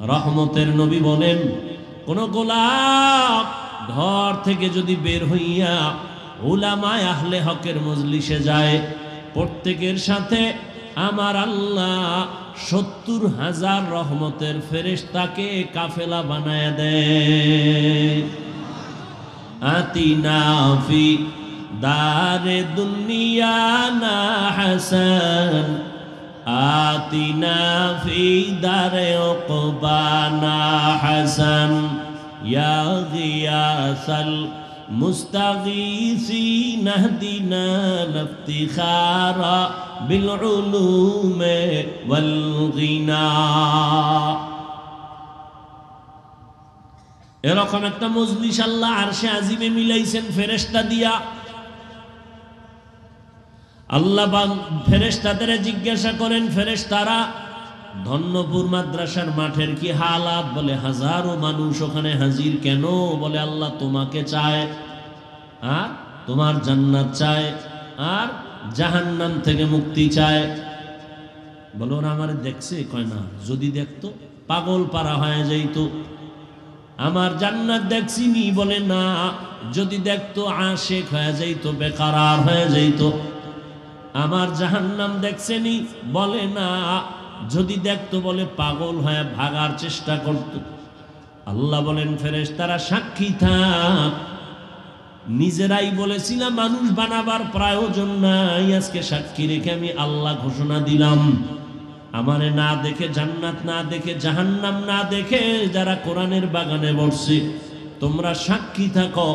রহমতের নবী বলেন, কোন গোলাপ ঘর থেকে যদি বের হইয়া উলামায়ে আহলে হকের মজলিসে যায়, প্রত্যেকের সাথে আমার আল্লাহ ৭০,০০০ রহমতের ফেরেশতাকে কাফেলা বানায়া দেয়। আতিনা ফি দারে দুনিয়া না হাসান, আতিনা ফি দারে উকবানা হাসান, ইয়া গিয়াসাল মুস্তাগীসিন আহদিনা লিফতিখারা বিল উলুমে ওয়াল গিনা। এরকম একটা মজলিস আল্লাহ আরশে আজিমে মিলাইছেন ফেরেশতা দিয়া। আল্লাহ ফেরেশতাদের জিজ্ঞাসা করেন, ফেরেশতারা ধন্যপুর মাদ্রাসার মাঠের কি হালাত? বলে হাজারো মানুষ ওখানে হাজির। কেন? বলে আল্লাহ তোমাকে চায়, আর তোমার জান্নাত চায়, আর জাহান্নাম থেকে মুক্তি চায়। বলো ওরা আমার দেখছে? কয় না, যদি দেখতো পাগল পারা হয়ে যাইতো। আমার জান্নাত দেখছিনি? বলে না, যদি দেখতো আশেক হয়ে যাইতো, বেকারার হয়ে যাইতো। আমার জাহান্নাম দেখছেনি? বলে না, যদি দেখতো বলে পাগল হয়ে ভাগার চেষ্টা করত। আল্লাহ বলেন ফেরেশতারা সাক্ষী থাক, নিজেরাই বলেছিলাম মানুষ বানাবার প্রয়োজন নাই, আজকে সাক্ষী রেখে আমি আল্লাহ ঘোষণা দিলাম, আমারে না দেখে, জান্নাত না দেখে, জাহান্নাম না দেখে যারা কোরআনের বাগানে বসছে, তোমরা সাক্ষী থাকো,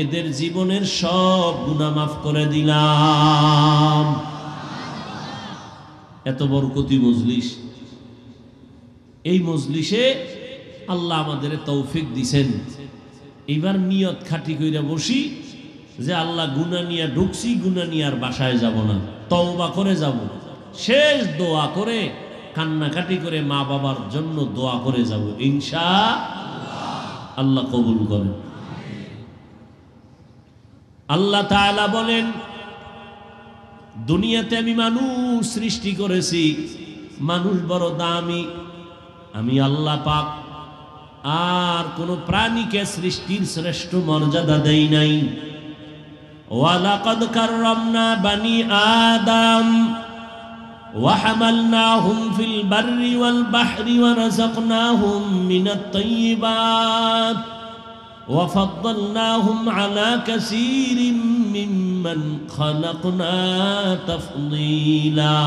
এদের জীবনের সব গুনাহ মাফ করে দিলাম। এত বরকতি মজলিস। এই মজলিসে আল্লাহ আমাদের তৌফিক দিছেন। এইবার নিয়ত খাটি কইরা বসি যে আল্লাহ গুনাহ নিয়ে ঢুকছি, গুনাহ নিয়ে আর বাসায় যাব না, তওবা করে যাব। শেষ দোয়া করে কান্নাকাটি করে মা বাবার জন্য দোয়া করে যাব ইনশাআল্লাহ। আল্লাহ কবুল করেন। আল্লাহ তাআলা বলেন, দুনিয়াতে আমি মানুষ সৃষ্টি করেছি, মানুষ বড় দামি, আমি আল্লাহ পাক আর কোন প্রাণীকে সৃষ্টির শ্রেষ্ঠ মর্যাদা দেই নাই। ওয়ালাকাদ কাররামনা বানি আদম وحملناهم في البر والبحر ورزقناهم من الطيبات وفضلناهم على كثير ممن خلقنا تفضيلا।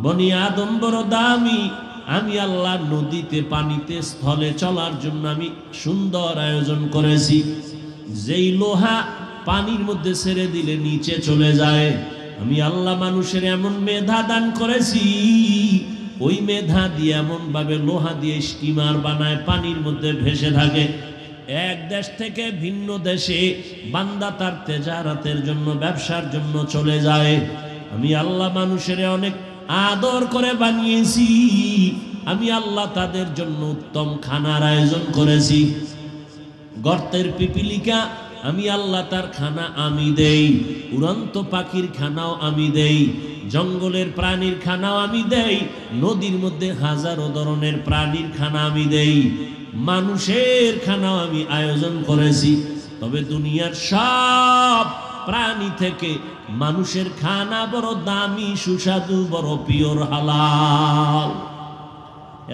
বনি আদম বড় দামি, আমি আল্লাহ নদীতে, পানিতে, স্থলে চলার জন্য আমি সুন্দর আয়োজন করেছি। যেই লোহা পানির মধ্যে ছেড়ে দিলে নিচে চলে যায়, আমি আল্লাহ মানুষের এমন মেধা দান করেছি, ওই মেধা দিয়ে এমন ভাবে লোহা দিয়ে স্টিমার বানায়, পানির মধ্যে ভেসে থাকে। এক দেশ থেকে ভিন্ন দেশে বান্দা তার তেজারাতের জন্য, ব্যবসার জন্য চলে যায়। আমি আল্লাহ মানুষের অনেক আদর করে বানিয়েছি, আমি আল্লাহ তাদের জন্য উত্তম খানার আয়োজন করেছি। গর্তের পিপিলিকা আমি আল্লাহ তার খানা আমি দেই, উড়ন্ত পাখির খানাও আমি দেই, জঙ্গলের প্রাণীর খানাও আমি দেই, নদীর মধ্যে হাজারো ধরনের প্রাণীর খানা আমি দেই, মানুষের খানাও আমি আয়োজন করেছি। তবে দুনিয়ার সব প্রাণী থেকে মানুষের খানা বড় দামি, সুস্বাদু, বড় পিওর, হালাল।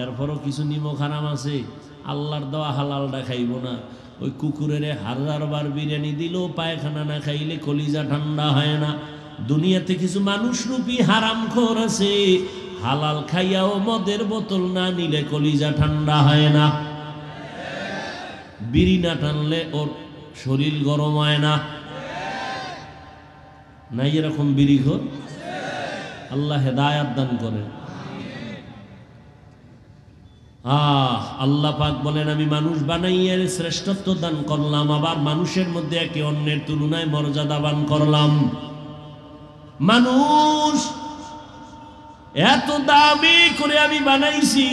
এরপরও কিছু নিমক হারাম আছে, আল্লাহর দেওয়া হালালটা খাইব না। ওই কুকুরের 1000 বার বিরিয়ানি দিলেও পায়খানা না খাইলে কলিজা ঠান্ডা হয় না। দুনিয়াতে কিছু মানুষরূপী হারামখোর আছে, হালাল খাইয়াও মদের বোতল না নিলে কলিজা ঠান্ডা হয় না, বিড়ি না টানলে ওর শরীর গরম হয় না। নাই এরকম বিড়িখোর? আল্লাহ হেদায়াত দান করেন। আল্লাহ পাক বলেন, আমি মানুষ বানাইয়া শ্রেষ্ঠত্ব দান করলাম, আবার মানুষের মধ্যে একে অন্যের তুলনায় মর্যাদাবান করলাম। মানুষ এত দামি করে আমি বানাইছি,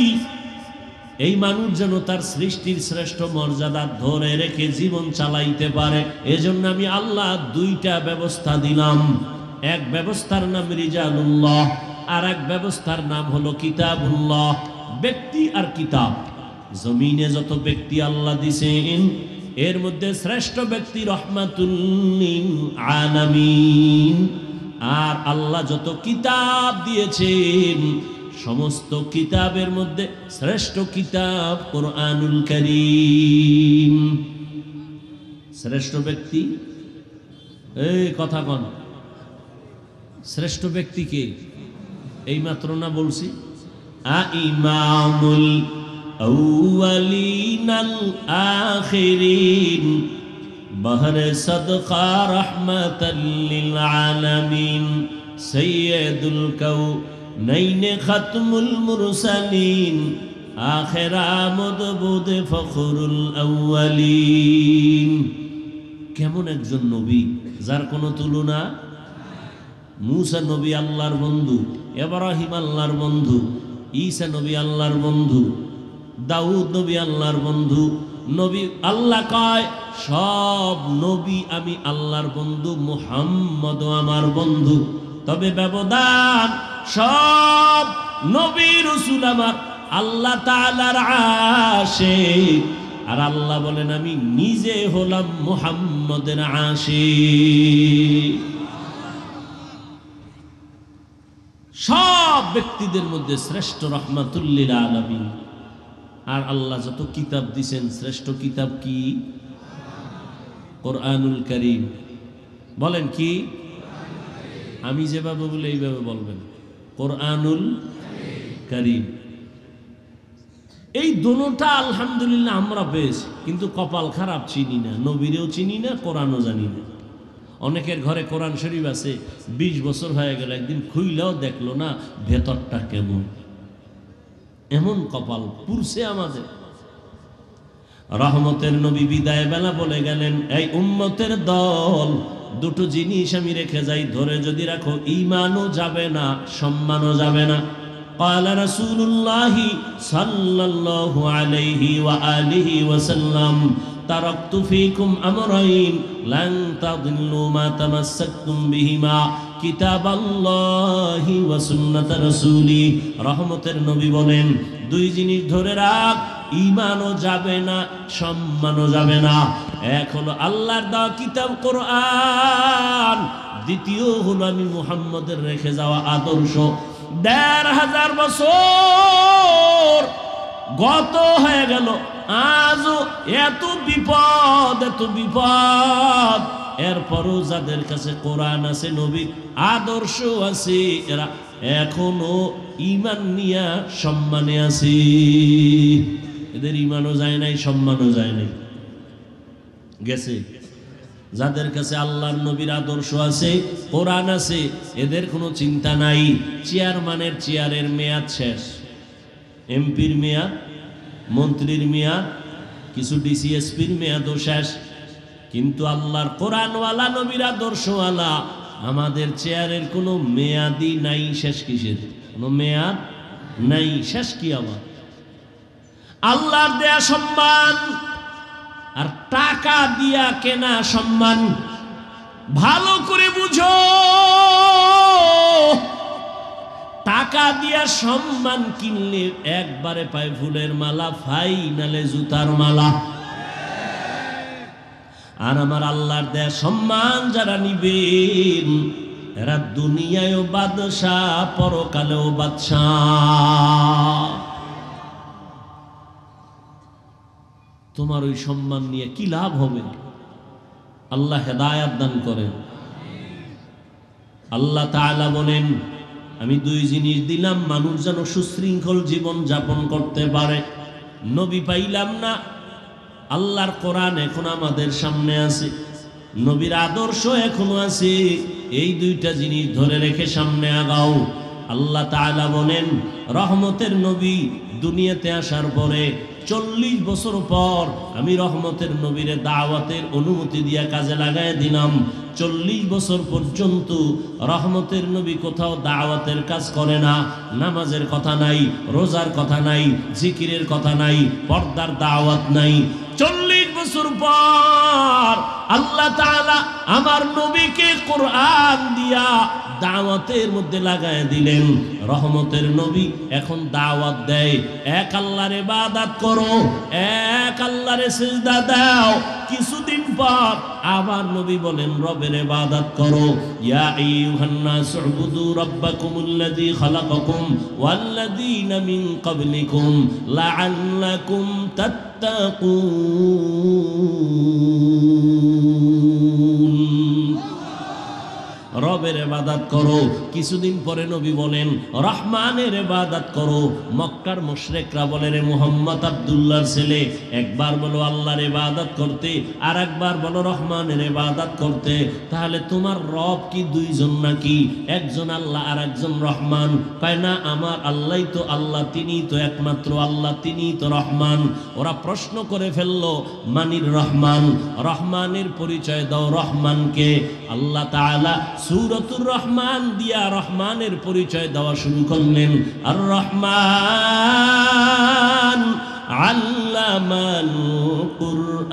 এই মানুষ যেন তার সৃষ্টির শ্রেষ্ঠ মর্যাদা ধরে রেখে জীবন চালাইতে পারে। এজন্য আমি আল্লাহ 2টা ব্যবস্থা দিলাম। এক ব্যবস্থার নাম রিজালুল্লাহ, আর এক ব্যবস্থার নাম হলো কিতাবুল্লাহ, ব্যক্তি আর কিতাব। জমিনে যত ব্যক্তি আল্লাহ দিছেন এর মধ্যে শ্রেষ্ঠ ব্যক্তি রহমাতুল লিল আলামিন। আর আল্লাহ যত কিতাব দিয়েছেন সমস্ত কিতাবের মধ্যে শ্রেষ্ঠ কিতাব কোরআনুল কারীম। শ্রেষ্ঠ ব্যক্তি, এই কথা কন, শ্রেষ্ঠ ব্যক্তিকে এই মাত্র না বলছি, ইমামুল আউয়ালিন আল আখিরিন বহরে সদকা রহমাতাল লিল আলামিন সাইয়্যিদুল কাউনাইন খাতমুল মুরসালিন আখিরা মুদবুদ ফখরুল আউয়ালিন। কেমন একজন নবী যার কোনো তুলনা। মূসা নবী আল্লাহর বন্ধু, ইব্রাহিম আল্লাহর বন্ধু, ঈসা নবী আল্লাহর বন্ধু, দাউদ নবী আল্লাহর বন্ধু। নবী আল্লাহ কয় সব নবী আমি আল্লাহর বন্ধু, মুহাম্মদও আমার বন্ধু। তবে ব্যবধান, সব নবী রাসূল আমার আল্লাহ তাআলার আশিক, আর আল্লাহ বলেন আমি নিজে হলাম মুহাম্মদের আশিক। সব ব্যক্তিদের মধ্যে শ্রেষ্ঠ রহমাতুল লিল আলামিন। আর আল্লাহ যত কিতাব দিয়েছেন শ্রেষ্ঠ কিতাব কি? কোরআনুল কারীম। বলেন কি? আমি যেভাবে বলে এইভাবে বলবেন, কোরআনুল কারীম। এই দুটোটা আলহামদুলিল্লাহ আমরা পেয়েছি, কিন্তু কপাল খারাপ, চিনি না, নবীরেও চিনি না, কোরআনও জানি না। অনেকের ঘরে কোরআন শরীফ আছে, 20 বছর হয়ে গেল, একদিন খুইলেও দেখলো না ভেতরটা কেমন। এমন কপাল পুরছে আমাদের। রহমতের নবী বিদায় বেলা বলে গেলেন, এই উম্মতের দল, দুটো জিনিস আমি রেখে যাই, ধরে যদি রাখো ঈমানও যাবে না, সম্মানও যাবে না। قال رسول الله صلى الله عليه وآله وسلم تركت فيكم أمرين لن تضلوا ما تمسكتم بهما কিতাব আল্লাহি ওয়া সুন্নাত রাসূলি। রহমতের নবী বলেন দুই জিনিস ধরে রাখ, ঈমানও যাবে না, সম্মানও যাবে না। এক হলো আল্লাহর দেওয়া কিতাব কোরআন, দ্বিতীয় হলো আমি মুহাম্মদের রেখে যাওয়া আদর্শ। ১৫০০ বছর গত হয়ে গেল, আজও এত বিপদ, এত বিপদ। এরপরও যাদের কাছে কোরআন আছে, নবীর আদর্শ আছে, এরা এখনো ঈমান নিয়া সম্মানে আছে। এদের ঈমানও যায় নাই, সম্মানও যায় নাই, গেছে। যাদের কাছে আল্লাহর নবীর আদর্শ আছে, কোরআন আছে, এদের কোনো চিন্তা নাই। চেয়ারম্যানের চেয়ারের মেয়াদ শেষ, এমপির মেয়াদ, মন্ত্রীর মেয়াদ, কিছু ডিসিএসপির মেয়াদও শেষ। কিন্তু আল্লাহর কোরআনওয়ালা নবীর আদর্শওয়ালা আমাদের চেয়ারের কোনো মেয়াদই নাই। শেষ কিসের? কোনো মেয়াদ নাই, শেষ কি আবার? আল্লাহর দেয়া সম্মান আর টাকা দিয়া কেনা সম্মান ভালো করে বুঝো। টাকা দিয়া সম্মান কিনলে একবারে পায় ফুলের মালা, ফাইনালে জুতার মালা। আর আমার আল্লাহর দেয়া সম্মান যারা নিবেন, এরা দুনিয়ায়ও বাদশাহ, পরকালেও বাদশাহ। তোমার ওই সম্মান নিয়ে কি লাভ হবে? আল্লাহ হেদায়াত দান করেন। আল্লাহ তাআলা বলেন আমি দুই জিনিস দিলাম, মানুষ যেন সুশৃঙ্খল জীবন যাপন করতে পারে। নবী পাইলাম না, আল্লাহর কোরআন এখন আমাদের সামনে আছে, নবীর আদর্শ এখনো আছে। এই দুইটা জিনিস ধরে রেখে সামনে আগাও। আল্লাহ তাআলা বলেন রহমতের নবী দুনিয়াতে আসার পরে 40 বছর পর আমি রহমতের নবীর দাওয়াতের অনুমতি দিয়া কাজে লাগাই দিলাম। 40 বছর পর্যন্ত রহমতের নবী কোথাও দাওয়াতের কাজ করে না। নামাজের কথা নাই, রোজার কথা নাই, জিকিরের কথা নাই, পর্দার দাওয়াত নাই। 40 বছর পর আল্লাহ তাআলা আমার নবীকে কোরআন দিয়া দাওয়াতের মধ্যে লাগায় দিলেন। রহমতের নবী এখন দাওয়াত দেয়, এক আল্লাহর ইবাদত করো, এক আল্লাহর সিজদা দাও। কিছুদিন পর আবার নবী বলেন রবের ইবাদত করো। ইয়া আইয়ুহান নাস উবুদু রাব্বাকুমুল্লাযী খালাকাকুম ওয়াল্লাযীনা মিন ক্বাবলিকুম লাআল্লাকুম তাত্তাকুন। রবের ইবাদত করো। কিছুদিন পরে নবী বলেন রহমানের ইবাদত করো। মক্কার মুশরিকরা বলে রে মুহাম্মদ আব্দুল্লাহর ছেলে, একবার বলো আল্লাহর ইবাদত করতে, আর একবার বলো রহমানের ইবাদত করতে। তাহলে তোমার রব কি দুইজন নাকি? একজন আল্লাহ আর একজন রহমান। কয় না, আমার আল্লাহই তো আল্লাহ, তিনিই তো একমাত্র আল্লাহ, তিনিই তো রহমান। ওরা প্রশ্ন করে ফেললো মানির রহমান, রহমানের পরিচয় দাও রহমানকে। আল্লাহ তাআলা সূরাতুর রহমান দিয়া রহমানের পরিচয় দেওয়া শুরু করলেন। আর রহমান আল্লামাল কুরআন।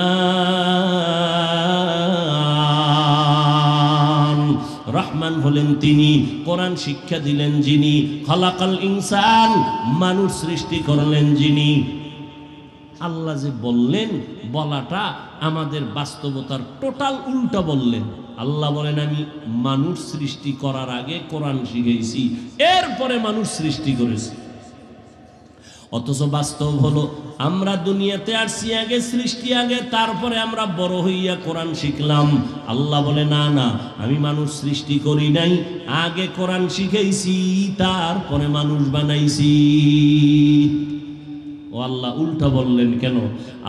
রহমান হলেন তিনি, কোরআন শিক্ষা দিলেন যিনি, খালাকাল ইনসান মানুষ সৃষ্টি করলেন যিনি। আল্লাহ যে বললেন, বলাটা আমাদের বাস্তবতার টোটাল উল্টা বললেন। আল্লাহ বলেন আমি মানুষ সৃষ্টি করার আগে কোরআন শিখেছি, এরপরে মানুষ সৃষ্টি করেছি। অথচ বাস্তব হলো আমরা দুনিয়াতে আসছি আগে, সৃষ্টি আগে, তারপরে আমরা বড় হইয়া কোরআন শিখলাম। আল্লাহ বলে না না, আমি মানুষ সৃষ্টি করি নাই, আগে কোরআন শিখেছি, তারপরে মানুষ বানাইছি। ও আল্লাহ উল্টা বললেন কেন?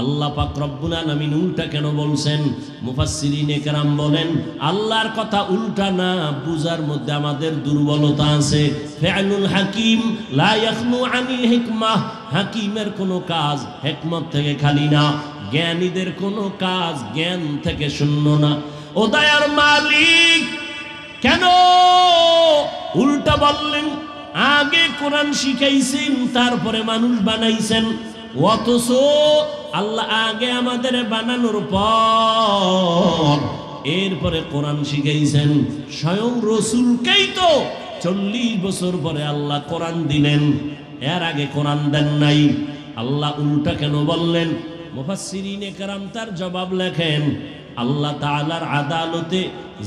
আল্লাহ পাক রব্বুল আলামিন উল্টা কেন বলছেন? মুফাসসিরিনে কেরাম বলেন আল্লাহর কথা উল্টা না বুঝার মধ্যে আমাদের দুর্বলতা আছে। ফিআলুল হাকিম লা ইয়াখনু আনিল হিকমাহ, হাকিমের কোনো কাজ হিকমত থেকে খালি না, জ্ঞানীদের কোনো কাজ জ্ঞান থেকে শূন্য না। ও দয়ার মালিক কেন উল্টা বললেন? আগে কোরআন শিখাইছেন, তারপরে মানুষ বানাইছেন। অথচ আল্লাহ আগে আমাদের বানানোর পর এরপরে কোরআন শিখাইছেন। স্বয়ং রসুলকেই তো 40 বছর পরে আল্লাহ কোরআন দিলেন, এর আগে কোরআন দেন নাই। আল্লাহ উল্টা কেন বললেন? মুফাসসিরিনে কেরাম তার জবাব লেখেন আল্লাহ তাআলার আদালতে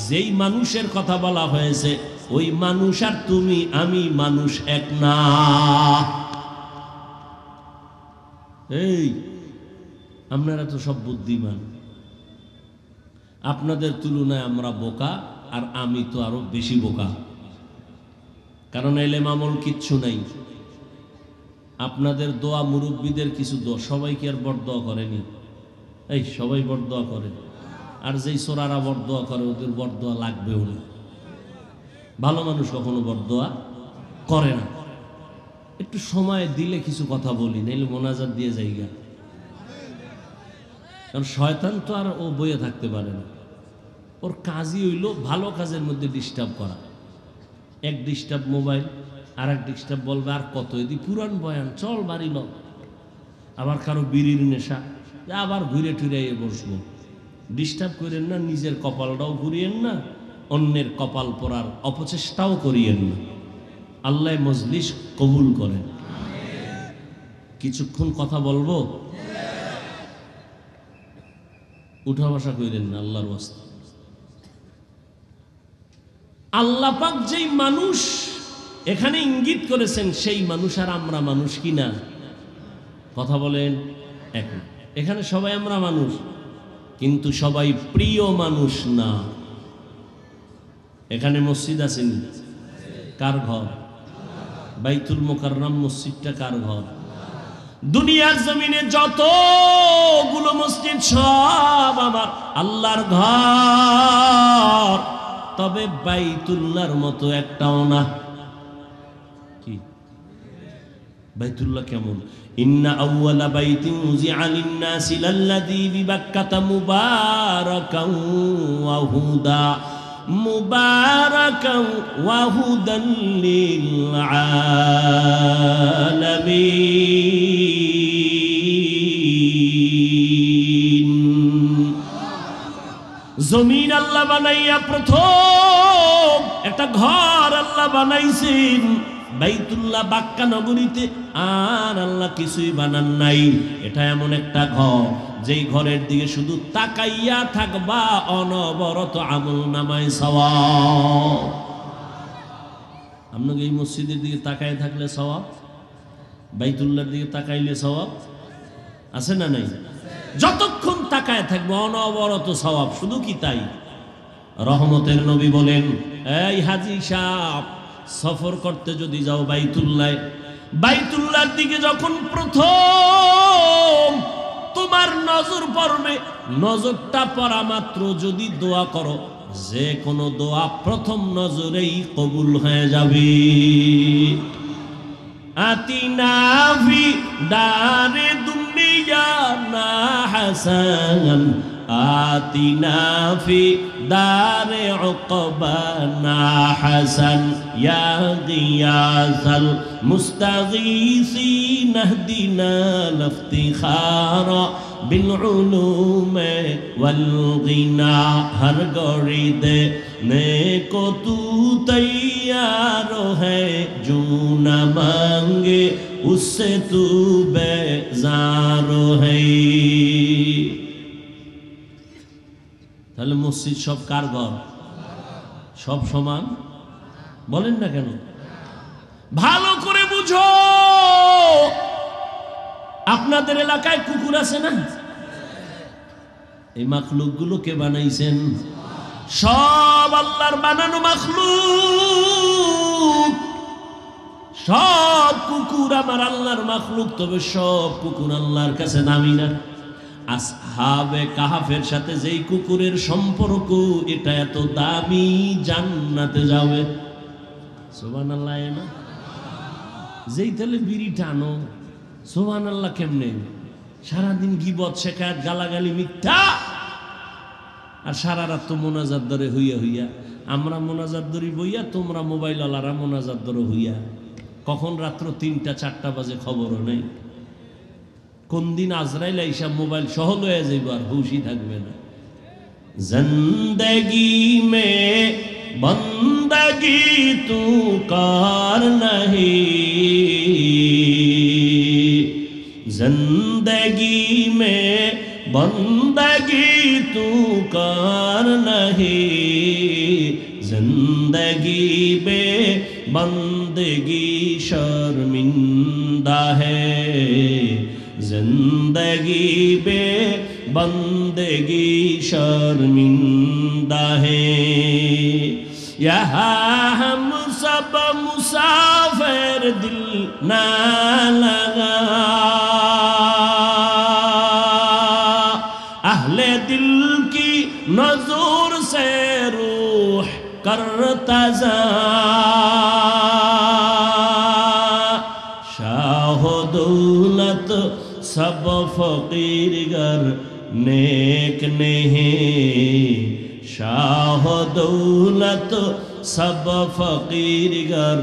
যেই মানুষের কথা বলা হয়েছে, ওই মানুষ আর তুমি আমি মানুষ এক না। এই আপনারা তো সব বুদ্ধিমান, আপনাদের তুলনায় আমরা বোকা, আর আমি তো আরো বেশি বোকা। কারণ এলেম আমল কিচ্ছু নাই। আপনাদের দোয়া, মুরব্বীদের কিছু দোয়া, সবাই কি আর বরদোয়া করেনি? এই সবাই বরদোয়া করে, আর যেই সোরারা বরদোয়া করে ওদের বরদোয়া লাগবেও না। ভালো মানুষ কখনো বরদোয়া করে না। একটু সময় দিলে কিছু কথা বলি, নাইলে মোনাজাত দিয়ে যাইগা। কারণ শয়তান তো আর ও বইয়ে থাকতে পারে না, ওর কাজই হইল ভালো কাজের মধ্যে ডিস্টার্ব করা। এক ডিস্টার্ব মোবাইল, আর এক ডিস্টার্ব বলবে আর কত, এদি পুরান বয়ান চল বাড়ি ল। আবার কারো বিড়ির নেশা, আবার ঘুরে টুরে বসবো। ডিস্টার্ব করেন না, নিজের কপালটাও ঘুরিয়েন না, অন্যের কপাল পরার অপচেষ্টাও করিয়েন না। আল্লাহ মজলিস কবুল করেন। কিছুক্ষণ কথা বলবো, উঠা বসা করেন না আল্লাহর ওয়াস্তে। আল্লাহ পাক যেই মানুষ এখানে ইঙ্গিত করেছেন, সেই মানুষ আর আমরা মানুষ কিনা? কথা বলেন। এখন এখানে সবাই আমরা মানুষ, কিন্তু সবাই প্রিয় মানুষ না। এখানে মসজিদ আছেন, কার ঘর? বাইতুল মুকাররম মসজিদটা কার ঘর? দুনিয়ার জমিনে যতগুলো মসজিদ সব আমার আল্লাহর ঘর, তবে বাইতুল্লাহর মতো একটাও না। কি বাইতুল্লাহ কেমন? ইন্না আউওয়ালা বাইতিন উযিআ লিন-নাসি লাল্লাযী বিবাক্কাতা মুবারাকান ওয়া হুদা মুবারাকান ওয়া হুদান লিল আলামিন। জমিন আল্লাহ বানাইয়া প্রথম একটা ঘর আল্লাহ বানাইছেন বাইতুল্লাহ বাক্কা নগরীতে, আর আল্লাহ কিছুই বানান নাই। এটা এমন একটা ঘর যেই ঘরের দিকে শুধু তাকাইয়া থাকবা, অনবরত আমল নামায় সওয়াব। আপনাকে এই মসজিদের দিকে তাকায় থাকলে সওয়াব, বাইতুল্লাহর দিকে তাকাইলে সওয়াব আছে না নাই? যতক্ষণ তাকায় থাকবে অনবরত সওয়াব। শুধু কি তাই, রহমতের নবী বলেন, এই হাজী সাহেব, সফর করতে যদি যাও বাইতুল্লাহর দিকে যখন প্রথম তোমার নজর পড়বে, নজরটা পড়া মাত্র যদি দোয়া করো, যে কোনো দোয়া প্রথম নজরেই কবুল হয়ে যাবে। আতিনা ফি দারে দুনিয়া না হাসান, আতিনা ফি দারে উকবা না হাসান, ইয়া গিয়াসাল মুস্তাগীসিন ইহদিনা লিফতিখারা বিল উলুমে ওয়াল গিনা। হর গরিদে নেকো তু তৈয়ার হ্যায়, জো না মাঙ্গে উসসে তু বেজার হ্যায়। তাহলে মসজিদ সব কার ঘর? সব সমান বলেন না কেন? ভালো করে বুঝো, আপনাদের এলাকায় কুকুর আছে না? এই মাখলুক গুলো কে বানাইছেন? সব আল্লাহর বানানো মাখলুক। সব কুকুর আমার আল্লাহর মাখলুক, তবে সব কুকুর আল্লাহর কাছে দামি না। আসহাবে কাহাফের সাথে যেই কুকুরের সম্পর্ক, এটা এত দামি, জান্নাতে যাবে। সুবহানাল্লাহ না? যেই তাহলে বিড়ি টানো, সুবহানাল্লাহ কেমনে? সারাদিন গীবত শেখায়ত গালাগালি মিথ্যা, আর সারা রাত তো মোনাজাত ধরে হইয়া হইয়া। আমরা মোনাজাত ধরি বইয়া, তোমরা মোবাইল আলারা মোনাজাত ধরে হইয়া। কখন রাত্র 3টা 4টা বাজে খবরও নেই। কোন দিন আজরাইল আইসা মোবাইল সহ লয়ে যাইব, আর হুশই থাকবে না। জিন্দেগি মে বন্দগি তু কার নহি, জিন্দেগি মে বন্দগি তু কার নহি, জিন্দেগি বে বন্দগি শর্মিন্দা হ্যায়, जिंदगी बे बंदगी शर्मिंदा है। यहाँ हम सब मुसाफिर, दिल ना लगा, अहले दिल की नजर से रूह करता जा, शाह दौलत सब फकीर गर नेक नहीं, शाह दौलत सब फकीर गर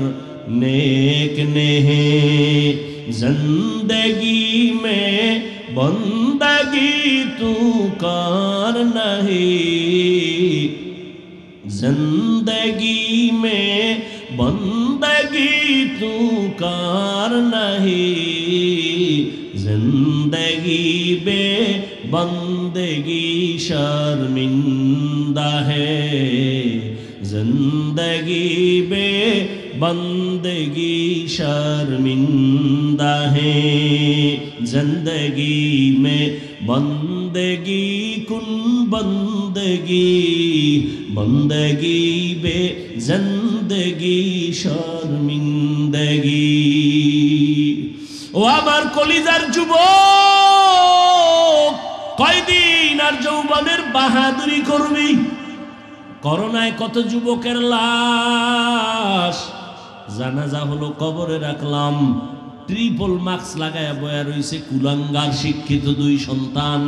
नेक नहीं, जिंदगी में बंदगी तू कार नहीं, जिंदगी में बंदगी तू कार नहीं, जिंदगी बे बंदगी शर्मिंदा है, जिंदगी बे बंदगी शर्मिंदा है, जिंदगी में बंदगी कुन बंदगी, बंदगी बे जिंदगी शर्मिंदगी। ও আমার কলিজার যুবক, কয়দিন আর যৌবনের বাহাদুরি করবি? করোনায় কত যুবকের লাশ, জানাজা হলো, কবরে রাখলাম, ট্রিপল মাস্ক লাগায়া বয়া রইছে কুলাঙ্গার শিক্ষিত 2 সন্তান।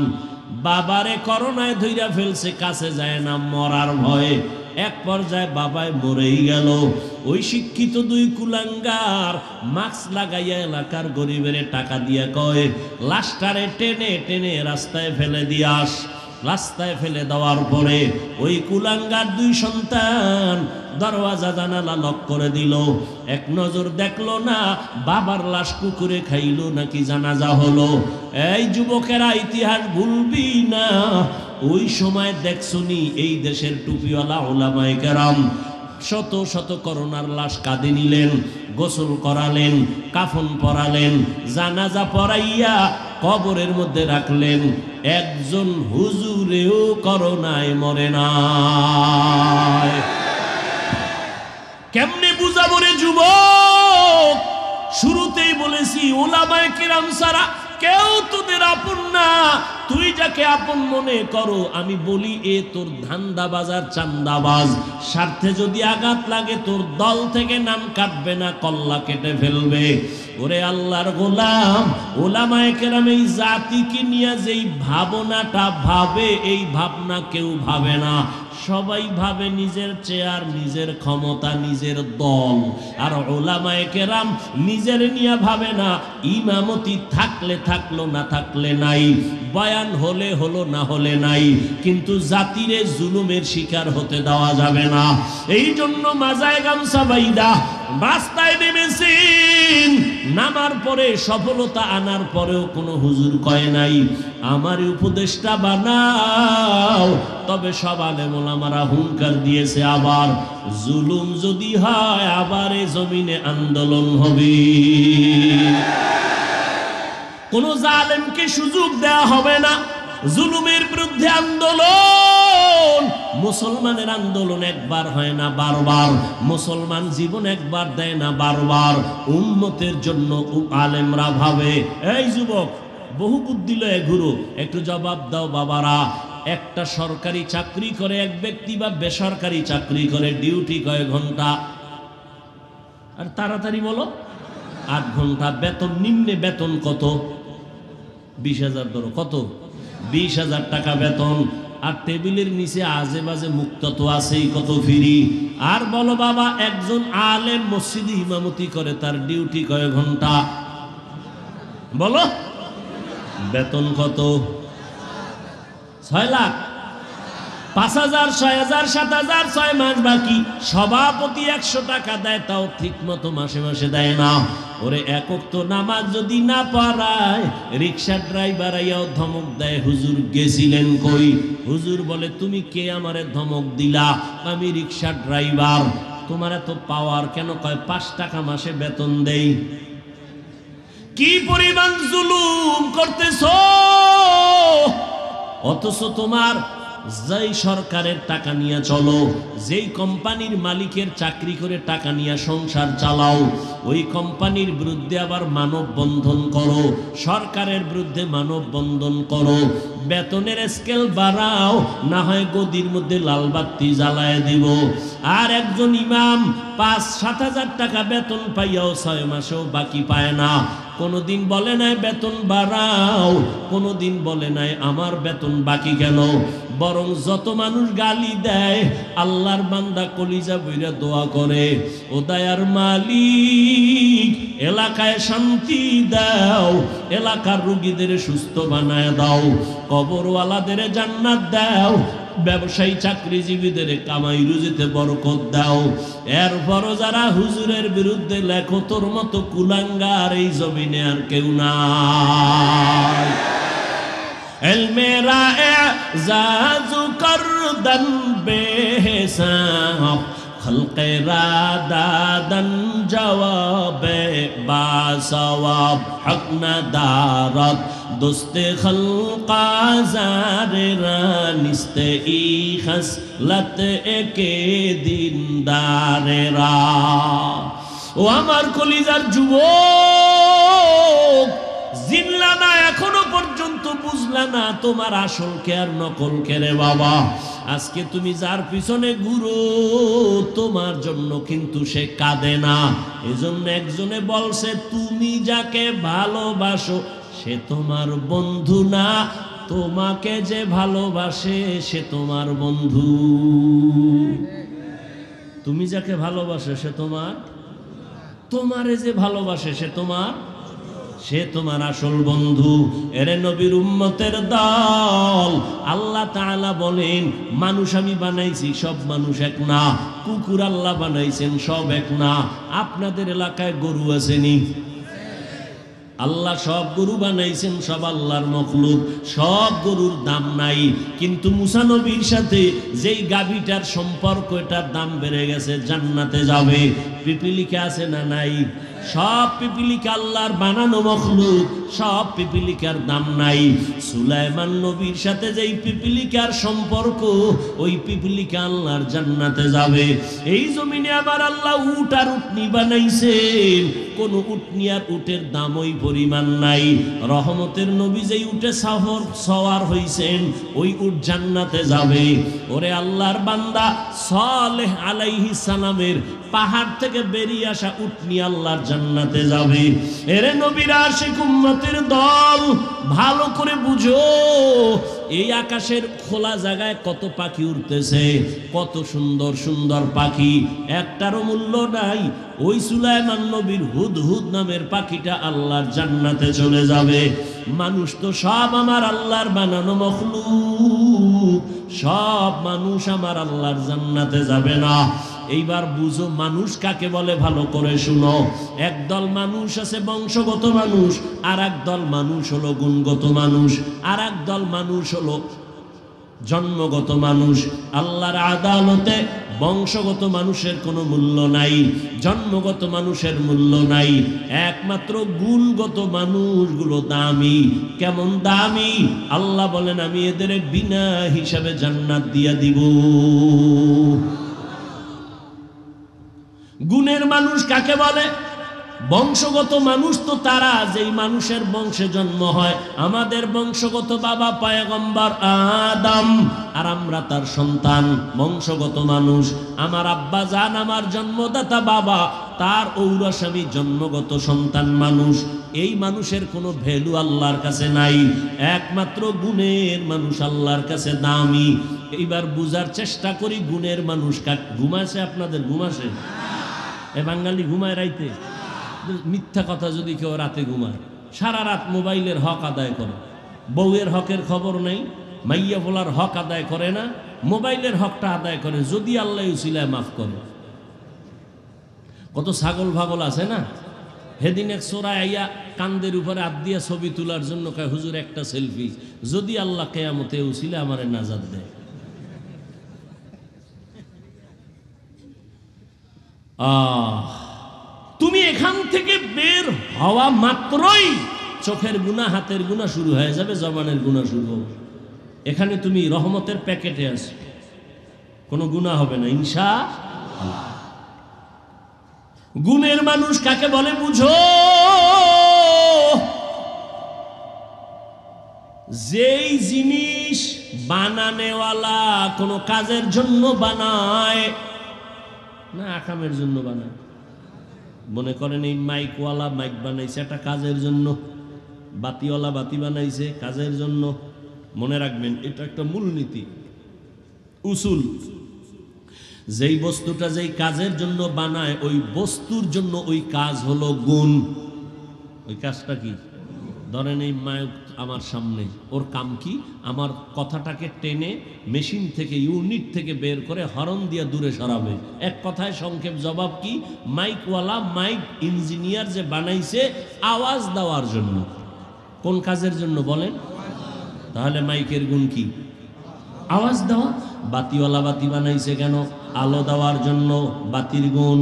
বাবারে করোনায় ধইরা ফেলছে, কাছে যায় না মরার ভয়ে। এক পর্যায়ে বাবায় মরেই গেল। ওই শিক্ষিত 2 কুলাঙ্গার মাস্ক লাগাইয়া এলাকার গরিবের টাকা দিয়া কয়, লাশটারে টেনে টেনে রাস্তায় ফেলে দিয়াস। রাস্তায় ফেলে দেওয়ার পরে ওই কুলাঙ্গার দুই সন্তান দরওয়াজা জানালা লক করে দিল। এক নজর দেখলো না বাবার লাশ কুকুরে খাইলো নাকি জানাজা হলো। এই যুবকেরা ইতিহাস ভুলবি না, ওই সময় দেখছনি এই দেশের টুপিওয়ালা উলামায়ে কেরাম শত শত করোনার লাশ কাঁধে নিলেন, গোসল করালেন, কাফন পরালেন, জানাজা পড়াইয়া কবরের মধ্যে রাখলেন। একজন হুজুরেও করোনায় মরে নাই। কেমনে বুঝাবো রে যুবক? শুরুতেই বলেছি উলামায়ে কেরাম ছাড়া কেউ তোদের আপন না। তুই যাকে আপন মনে করো, আমি বলি এ তোর ধান্দাবাজার চান্দাবাজ। স্বার্থে যদি আঘাত লাগে তোর দল থেকে নাম কাটবে না, কল্লা কেটে ফেলবে। ওরে আল্লাহর গোলাম, উলামায়ে কেরাম এই জাতিকে নিয়ে যেই ভাবনাটা ভাবে, এই ভাবনা কেউ ভাবে না। সবাই ভাবে নিজের চেয়ার, নিজের ক্ষমতা, নিজের দল। আর উলামায়ে কেরাম নিজের নিয়ে ভাবে না। ইমামতি থাকলে থাকলো, না থাকলে নাই, বয়ান হলে হলো, না হলে নাই, কিন্তু জাতিরে জুলুমের শিকার হতে দেওয়া যাবে না। এই জন্য মাজায় গামছা বাইদা রাস্তায় নেমেছেন। নামার পরে সফলতা আনার পরেও কোনো হুজুর কয় নাই আমার উপদেশটা বানাও। তবে সব আলেম ওলামারা হুঙ্কার দিয়েছে, আবার জুলুম যদি হয় আবার এই জমিনে আন্দোলন হবে। কোন জালেমকে সুযোগ দেয়া হবে না। জুলুমের বিরুদ্ধে আন্দোলন। মুসলমানের আন্দোলন একবার হয় না, বারবার। মুসলমান জীবন একবার দেয় না, বারবার। উম্মতের জন্য আলেমরা ভাবে। এই যুবক, বহু বুদ্ধি লয়ে ঘুরো, একটু জবাব দাও বাবারা। একটা সরকারি চাকরি করে এক ব্যক্তি বা বেসরকারি চাকরি করে, ডিউটি কয় ঘন্টা? আর তাড়াতাড়ি বলো। 8 ঘন্টা। বেতন, নিম্নে বেতন কত? 20,000 ধরো। কত? 20,000 টাকা বেতন। আর টেবিলের নিচে আজে বাজে মুক্ত তো আছেই, কত ফ্রি। আর বলো বাবা, একজন আলেম মসজিদে ইমামতি করে, তার ডিউটি কয় ঘন্টা? বলো। বেতন কত? 6 লাখ। 5,000, 6,000, 7,000, 6 মাস বাকি। সভাপতি 100 টাকা দেয়, তাও ঠিক মতো মাসে মাসে দেয় না। ওরে একক তো নামাজ যদি না পড়ায়, রিক্সা ড্রাইভার আইয়াও ধমক দেয়, হুজুর গেছিলেন কই? হুজুর বলে, তুমি কে আমারে ধমক দিলা? আমি রিক্সা ড্রাইভার। তোমার এত পাওয়ার কেন? কয় 5 টাকা মাসে বেতন দেই। কি পরিমাণ জুলুম করতেছো! অথচ তোমার যেই সরকারের টাকা নিয়ে চলো, যেই কোম্পানির মালিকের চাকরি করে টাকা নিয়ে সংসার চালাও, ওই কোম্পানির বিরুদ্ধে আবার মানববন্ধন করো, সরকারের বিরুদ্ধে মানববন্ধন করো, বেতনের স্কেল বাড়াও, না হয় গদির মধ্যে লাল বাতি জ্বালায় দিব। আর একজন ইমাম 5-7 হাজার টাকা বেতন পাইয়াও 6 মাসেও বাকি পায় না। কোনদিন বলে নাই বেতন বাড়াও, কোনদিন বলে নাই আমার বেতন বাকি কেন। বরং যত মানুষ গালি দেয়, আল্লাহর বান্দা কলিজা বইরা দোয়া করে, ও দয়ার মালিক, এলাকায় শান্তি দাও, এলাকার রোগীদের সুস্থ বানায় দাও, কবরওয়ালাদের জান্নাত দাও, ব্যবসায়ী চাকরিজীবীদের কামাই রুজিতে বরকত দাও। এরপরও যারা হুজুরের বিরুদ্ধে লেখো, তোর মতো কুলাঙ্গার এই জমিনে আর কেউ নাই। এলমেরা এজাজু করদন বেহিসাব, খলকেরা দাদন জওয়াবে বাসওয়াব, হক নাদারত দোস্তে খলকা জারেরা, নিস্তে ই খসলত একে দিনদারেরা। ও আমার কলিজার যুবক, জিনলা না, এখনো পর্যন্ত বুঝলা না তোমার আসল কে আর নকল কে রে বাবা। আজকে তুমি যার পিছনে ঘুরো, তোমার জন্য কিন্তু সে কাঁদে না। এজন্য একজনে বলছে, তুমি যাকে ভালোবাসো সে তোমার বন্ধু না, তোমাকে যে ভালোবাসে সে তোমার বন্ধু। তুমি যাকে ভালোবাসো সে তোমার, তোমারে যে ভালোবাসে সে তোমার, সে তোমার আসল বন্ধু। এরে নবীর উম্মতের দল, আল্লাহ তাআলা বলেন মানুষ আমি বানাইছি, সব মানুষ এক না। কুকুর আল্লাহ বানাইছেন, সব এক না। আপনাদের এলাকায় গরু আসেনি? আল্লাহ সব গরু বানাইছেন, সব আল্লাহর মখলুক, সব গরুর দাম নাই। কিন্তু মুসা নবীর সাথে যেই গাভীটার সম্পর্ক, এটার দাম বেড়ে গেছে, জান্নাতে যাবে। পিপিলিকা আছে না নাই? সব পিপিলিকা আল্লাহর বানানো মখলুক, সব পিপিলিকার দাম নাই। সুলাইমান নবীর সাথে যেই পিপিলিকার সম্পর্ক, ওই পিপিলিকা আল্লাহর জান্নাতে যাবে। এই জমিনে আবার আল্লাহ উট আর উটনি বানাইছেন, কোন উটনি আর উটের দাম ওই পরিমাণ নাই। রহমতের নবী যেই উটে সওয়ার হইছেন, ওই উট জান্নাতে যাবে। ওরে আল্লাহর বান্দা, সালেহ আলাইহিস সালামের পাহাড় থেকে বেরিয়ে আসা উটনি আল্লাহর জান্নাতে যাবে। এরে নবীর আশিক উম্মতের দল, ভালো করে বুঝো, এই আকাশের খোলা জায়গায় কত পাখি উড়তেছে, কত সুন্দর সুন্দর পাখি, একটারও মূল্য নাই। ওই সুলাইমান নবীর হুদহুদ নামের পাখিটা আল্লাহর জান্নাতে চলে যাবে। মানুষ তো সব আমার আল্লাহর বানানো মখলুক, সব মানুষ আমার আল্লাহর জান্নাতে যাবে না। এইবার বুঝো মানুষ কাকে বলে, ভালো করে শুনো। একদল মানুষ আছে বংশগত মানুষ, আর একদল মানুষ হলো গুণগত মানুষ, আর একদল মানুষ হলো জন্মগত মানুষ। আল্লাহর আদালতে বংশগত মানুষের কোনো মূল্য নাই, জন্মগত মানুষের মূল্য নাই, একমাত্র গুণগত মানুষগুলো দামি। কেমন দামি? আল্লাহ বলেন আমি এদের বিনা হিসাবে জান্নাত দিয়া দিব। গুণের মানুষ কাকে বলে? বংশগত মানুষ তো তারা যেই মানুষের বংশে জন্ম হয়। আমাদের বংশগত বাবা পয়গম্বর আদম, আর আমরা তার সন্তান, বংশগত মানুষ। আমার আব্বা জান, আমার জন্মদাতা বাবা, তার ঔরস আমি জন্মগত সন্তান মানুষ। এই মানুষের কোনো ভ্যালু আল্লাহর কাছে নাই, একমাত্র গুণের মানুষ আল্লাহর কাছে দামি। এইবার বুঝার চেষ্টা করি, গুণের মানুষ ঘুমাছে? আপনাদের ঘুমাছে? এ বাঙালি ঘুমায় রাইতে? মিথ্যা কথা যদি কেউ রাতে ঘুমায়, সারা রাত মোবাইলের হক আদায় করে, বউয়ের হকের খবর নেই, মাইয়া বলার হক আদায় করে না, মোবাইলের হকটা আদায় করে, যদি আল্লাহ উসিলায় মাফ করে। কত ছাগল ভাগল আছে না? সেদিন এক চোরাই আইয়া কান্দের উপরে হাত দিয়া ছবি তোলার জন্য কয় হুজুর একটা সেলফি, যদি আল্লাহ কেয়ামতে উসিলা আমারে নাজাত দেয়। তুমি এখান থেকে বের হওয়া মাত্রই চোখের গুনাহ, হাতের গুনাহ শুরু হয়ে যাবে, জবানের গুনাহ শুরু হবে। এখানে তুমি রহমতের প্যাকেটে আছো, কোনো গুনাহ হবে না ইনশাআল্লাহ। গুণের মানুষ কাকে বলে বুঝো? যেই জিনিস বানানেওয়ালা কোনো কাজের জন্য বানায় না, আকামের জন্য বানায়। মনে করেন এই মাইকওয়ালা মাইক বানাইছে একটা কাজের জন্য, বাতিওয়ালা বাতি বানাইছে কাজের জন্য। মনে রাখবেন, এটা একটা মূলনীতি, উসুল। যেই বস্তুটা যেই কাজের জন্য বানায়, ওই বস্তুর জন্য ওই কাজ হলো গুণ। ওই কাজটা কি? ধরেন এই মাইক আমার সামনে, ওর কাম কি? আমার কথাটাকে টেনে মেশিন থেকে, ইউনিট থেকে বের করে হরন দিয়ে দূরে সরাবে। এক কথায় সংক্ষেপ জবাব কি? মাইকওয়ালা, মাইক ইঞ্জিনিয়ার যে বানাইছে আওয়াজ দেওয়ার জন্য। কোন কাজের জন্য বলেন? তাহলে মাইকের গুণ কি? আওয়াজ দেওয়া। বাতিওয়ালা বাতি বানাইছে কেন? আলো দেওয়ার জন্য, বাতির গুণ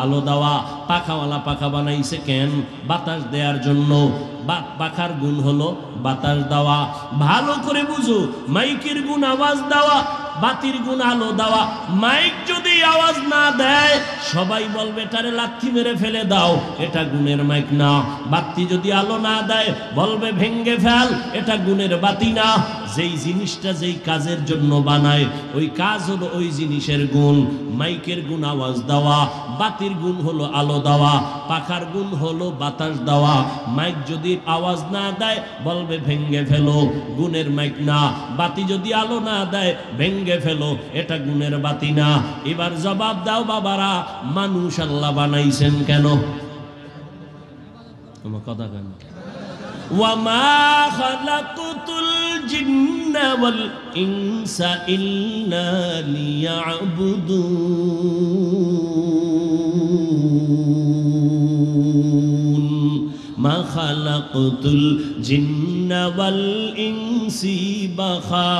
আলো দেওয়া। পাখাওয়ালা পাখা বানাইছে কেন? বাতাস দেওয়ার জন্য, পাখার গুণ হলো বাতাস দেওয়া। ভালো করে বুঝো, মাইকের গুণ আওয়াজ দেওয়া, বাতির গুণ আলো দেওয়া। মাইক যদি আওয়াজ না দেয়, সবাই বলবে এটারে লাথি মেরে ফেলে দাও, এটা গুণের মাইক না। বাতি যদি আলো না দেয়, বলবে ভেঙ্গে ফেল, এটা গুণের বাতি না। যেই জিনিসটা যেই কাজের জন্য বানায়, ওই কাজ হলো ওই জিনিসের গুণ। মাইকের গুণ আওয়াজ দেওয়া, বাতির গুণ হলো আলো দেওয়া, পাখার গুণ হলো বাতাস দেওয়া। মাইক যদি আওয়াজ না দেয়, বলবে ভেঙ্গে ফেলো, গুণের মাইক না। বাতি যদি আলো না দেয়, ভেঙ্গে ফেলো, এটা গুণের বাতি না। এবার জবাব দাও বাবারা, মানুষ আল্লাহ বানাইছেন কেন? তোমার কথা কেন? ওয়ামা খালাকতুল জিন্না ওয়াল ইনসা ইল্লা লিয়াবুদুন মা খালাকতুল জিন্না ওয়াল ইনসি বাখা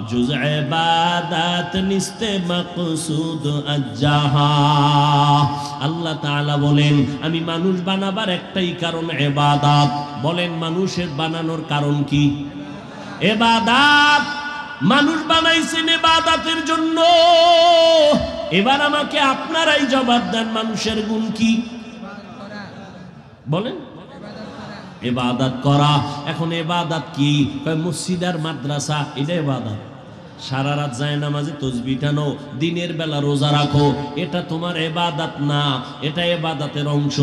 जुज़ इबादत निस्ते मक़सूद अज्जाहा আল্লাহ তাআলা বলেন আমি মানুষ বানাবার একটাই কারণ ইবাদত। বলেন মানুষের বানানোর কারণ কি? ইবাদত। মানুষ বানাইছেন ইবাদতের জন্য। এবার আমাকে আপনারাই জবাব দেন মানুষের গুণ কি? বলেন ইবাদত করা। এখন ইবাদত কি? মসজিদ আর মাদ্রাসা এটা ইবাদত। সারা রাত যায় নামাজে তাসবিহ টানো, দিনের বেলা রোজা রাখো, এটা তোমার ইবাদত না, এটা ইবাদতের অংশ।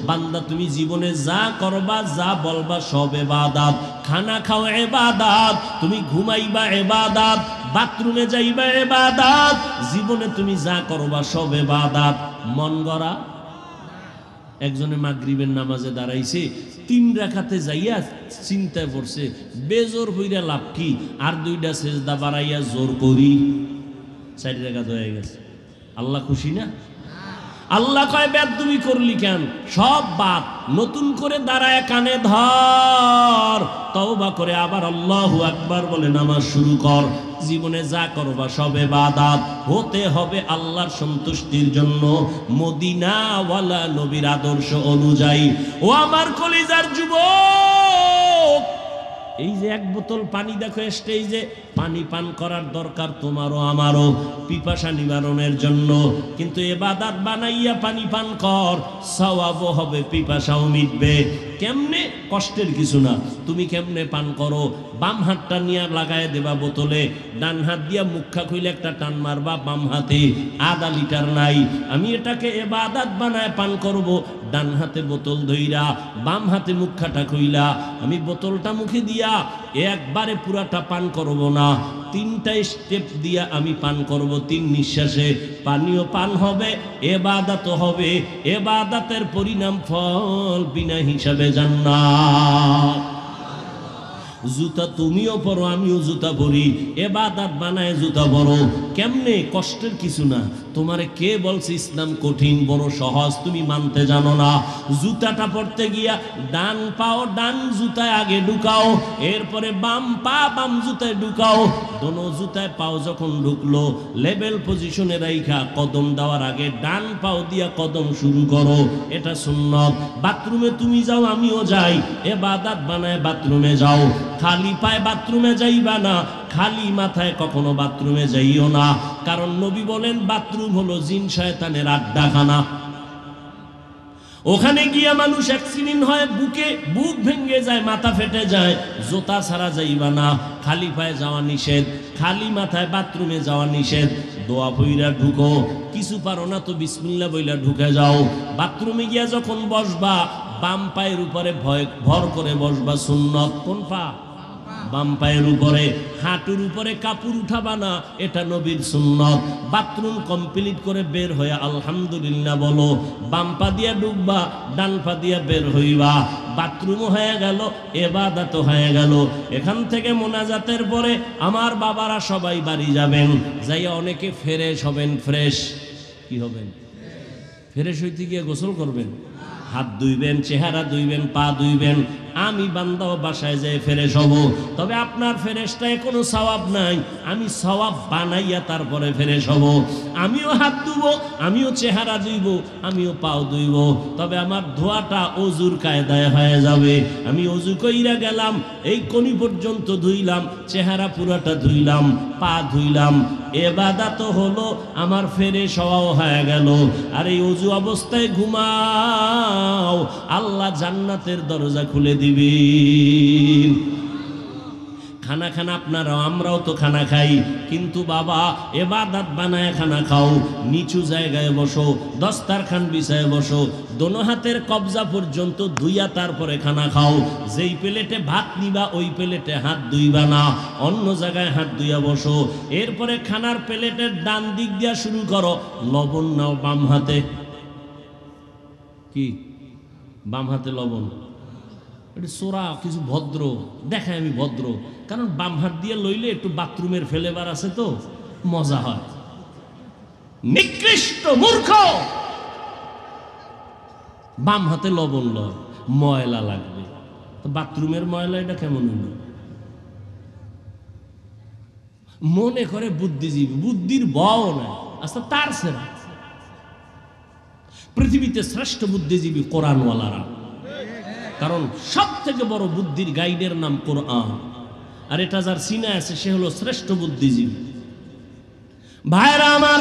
বান্দা তুমি জীবনে যা করবা যা বলবা সব ইবাদত। খানা খাও ইবাদত, তুমি ঘুমাইবা ইবাদত, বাথরুমে যাইবা ইবাদত, জীবনে তুমি যা করবা সব ইবাদত। মন গড়া একজনে মাগরিবের নামাজে দাঁড়াইছে, 3 রাকাতে যাইয়া চিন্তায় পড়ছে বেজোর হইরা লাভ কি, আর 2টা সেজদা বাড়াইয়া জোর করি 4 রাকাত হয়ে গেছে। আল্লাহ খুশি না? আল্লাহ কয় বেদবি করলি কেন? সব বাদ, নতুন করে দাঁড়ায় কানে ধর, তওবা করে আবার আল্লাহু আকবার বলে নামাজ শুরু কর। জীবনে যা করবা সব ইবাদত হতে হবে আল্লাহর সন্তুষ্টির জন্য, মদিনাওয়ালা নবীর আদর্শ অনুযায়ী। ও আমার কলিজার যুবক, এই যে 1 বোতল পানি দেখো স্টেজে, পানি পান করার দরকার তোমারও আমারও পিপাসা নিবারণের জন্য, কিন্তু ইবাদত বানাইয়া পানি পান কর, সওয়াবও হবে, পিপাসাও মিটবে। কেমনে? কষ্টের কিছু না। তুমি কেমনে পান করো? বাম হাতটা নিয়ে লাগায় দেবা বোতলে, ডান হাত দিয়া মুখা খুইলে একটা টান মারবা বাম হাতে, আধা লিটার নাই। আমি এটাকে ইবাদত বানায় পান করব, ডান হাতে বোতল ধইরা বাম হাতে মুখাটা খুইলা আমি বোতলটা মুখে দিয়া একবারে পুরাটা পান করব না, 3টা স্টেপ দিয়া আমি পান করব। 3 নিঃশ্বাসে পানিও পান হবে, ইবাদত হবে। ইবাদতের পরিণাম ফল বিনা হিসাবে জান্নাত। জুতা তুমিও পরো, আমিও জুতা পরি, ইবাদত বানায় জুতা পরো। কেমনে? কষ্টের কিছু না। তোমারে কে বলছে ইসলাম কঠিন? বড় সহজ, তুমি মানতে জানো না। জুতাটা পরতে গিয়া ডান পাও ডান জুতায় আগে ঢুকাও, এরপরে বাম পা বাম জুতায় ঢুকাও। দোনো জুতায় পাও যখন ঢুকলো, লেভেল পজিশনে রাইখা কদম দেওয়ার আগে ডান পাও দিয়া কদম শুরু করো, এটা সুন্নত। বাথরুমে তুমি যাও, আমিও যাই, ইবাদত বানায় বাথরুমে যাও। খালি পায়ে বাথরুমে যাইবা না, খালি মাথায় কখনো বাথরুমে যাইও না, কারণ নবী বলেন বাথরুম হলো জিন শয়তানের আড্ডাখানা। ওখানে গিয়া মানুষ অ্যাক্সিডেন্ট হয়, বুক ভেঙে যায়, মাথা ফেটে যায়। জুতা ছাড়া যাইবা না, খালি পায়ে যাওয়া নিষেধ, খালি মাথায় বাথরুমে যাওয়া নিষেধ। দোয়া বইরা ঢুকো, কিছু পারো না তো বিসমিল্লাহ বইলা ঢুকে যাও। বাথরুমে গিয়া যখন বসবা, বাম পায়ের উপরে ভর করে বসবা, সুন্নত। কোন পা? বাম পায়ের উপরে। হাঁটুর উপরে কাপড় উঠাবা না, এটা নবীর সুন্নত। বাথরুম কমপ্লিট করে বের হয়ে আলহামদুলিল্লাহ বলো, বাম পা দিয়া ঢুকবা, ডান পা দিয়া বের হইবা। বাথরুমও হয়ে গেল, ইবাদত হয়ে গেল। এখান থেকে মোনাজাতের পরে আমার বাবারা সবাই বাড়ি যাবেন, যাইয়া অনেকে ফ্রেশ হবেন। ফ্রেশ কি হবেন? ফ্রেশ হইতে গিয়ে গোসল করবেন, হাত ধুইবেন, চেহারা ধুইবেন, পা ধুইবেন। আমি বান্দাও বাসায় যাই ফ্রেশ হব, তবে আপনার ফ্রেশটায় কোনো সওয়াব নাই। আমি সওয়াব বানাইয়া তারপরে ফ্রেশ হব। আমিও হাত ধুব, আমিও চেহারা ধুইব, আমিও পাও ধুইব, তবে আমার ধোয়াটা অজুর কায়দায় হয়ে যাবে। আমি অজু কইরা গেলাম, এই কনি পর্যন্ত ধুইলাম, চেহারা পুরাটা ধুইলাম, পা ধুইলাম, ইবাদত হলো আমার, ফ্রেশ হওয়াও হয়ে গেল। আর এই অজু অবস্থায় ঘুমাও, আল্লাহ জান্নাতের দরজা খুলে দিবেন। খানা খানা আপনারাও, আমরাও তো খানা খাই, কিন্তু বাবা ইবাদত বানায় খানা খাও। নিচু জায়গায় বসো, দস্তারখান বিছায় বসো, দোনো হাতের কবজা পর্যন্ত ধুইয়া তারপরে খানা খাও। যেই প্লেটে ভাত নিবা ওই প্লেটে হাত ধুইবা না, অন্য জায়গায় হাত ধুইয়া বসো। এরপরে খানার প্লেটের ডান দিক দিয়া শুরু করো। লবণ নাও বাম হাতে, কি বাম হাতে লবণ, এটা সোরা কিছু ভদ্র দেখায়, আমি ভদ্র, কারণ বাম হাত দিয়ে লইলে একটু বাথরুমের ফেলেবার আছে তো মজা হয়। নিকৃষ্ট মূর্খ, বাম হাতে লবণ লয়, ময়লা লাগবে, তো বাথরুমের ময়লা এটা কেমন হলো? মনে করে বুদ্ধিজীবী, বুদ্ধির বও নাই, আচ্ছা তার সেরা। পৃথিবীতে শ্রেষ্ঠ বুদ্ধিজীবী কোরআনওয়ালারা, কারণ সব থেকে বড় বুদ্ধির গাইডের নাম কোরআন, আর এটা যার সিনা আছে সে হলো শ্রেষ্ঠ বুদ্ধিজীবী। ভাইরা আমার,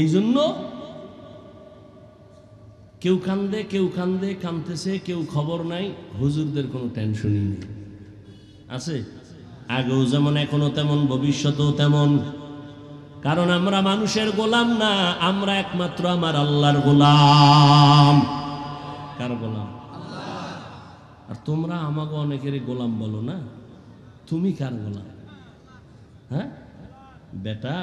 এই জন্য কেউ কান্দে, কেউ কান্দে, কান্দতেছে, কেউ খবর নাই, হুজুরদের কোনো টেনশনই নেই। আছে আগেও যেমন, এখনো তেমন, ভবিষ্যতেও তেমন। কারণ আমরা মানুষের গোলাম না, আমরা একমাত্র আমার আল্লাহর গোলাম। কার গোলাম? আর তোমরা আমাকে অনেকের গোলাম বলো না, তুমি কার গোলাম? হ্যাঁ বেটা,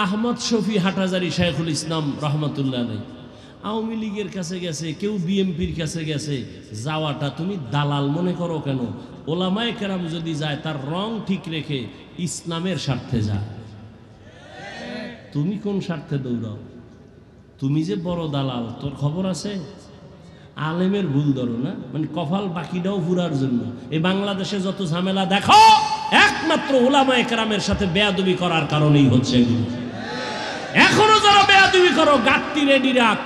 আহমদ শফি হাটাজারি শাইখুল ইসলাম রহমতুল্লাহ আলাইহি আওয়ামী লীগের কাছে গেছে, কেউ বিএমপির কাছে গেছে, যাওয়াটা তুমি দালাল মনে করো কেন? ওলামায়ে কেরাম যদি যায় তার রং ঠিক রেখে ইসলামের স্বার্থে যায়। তুমি কোন স্বার্থে দৌড়াও? তুমি যে বড় দালাল, তোর খবর আছে? আলেমের ভুল ধরো না, মানে কপাল বাকিটাও পুরার জন্য। এই বাংলাদেশে যত ঝামেলা দেখো, একমাত্র ওলামায়ে কেরামের সাথে বেয়াদবি করার কারণেই হচ্ছে এগুলো। এখনো যারা বেয়াদবি করো, গাঁটটি রেডি রাখ,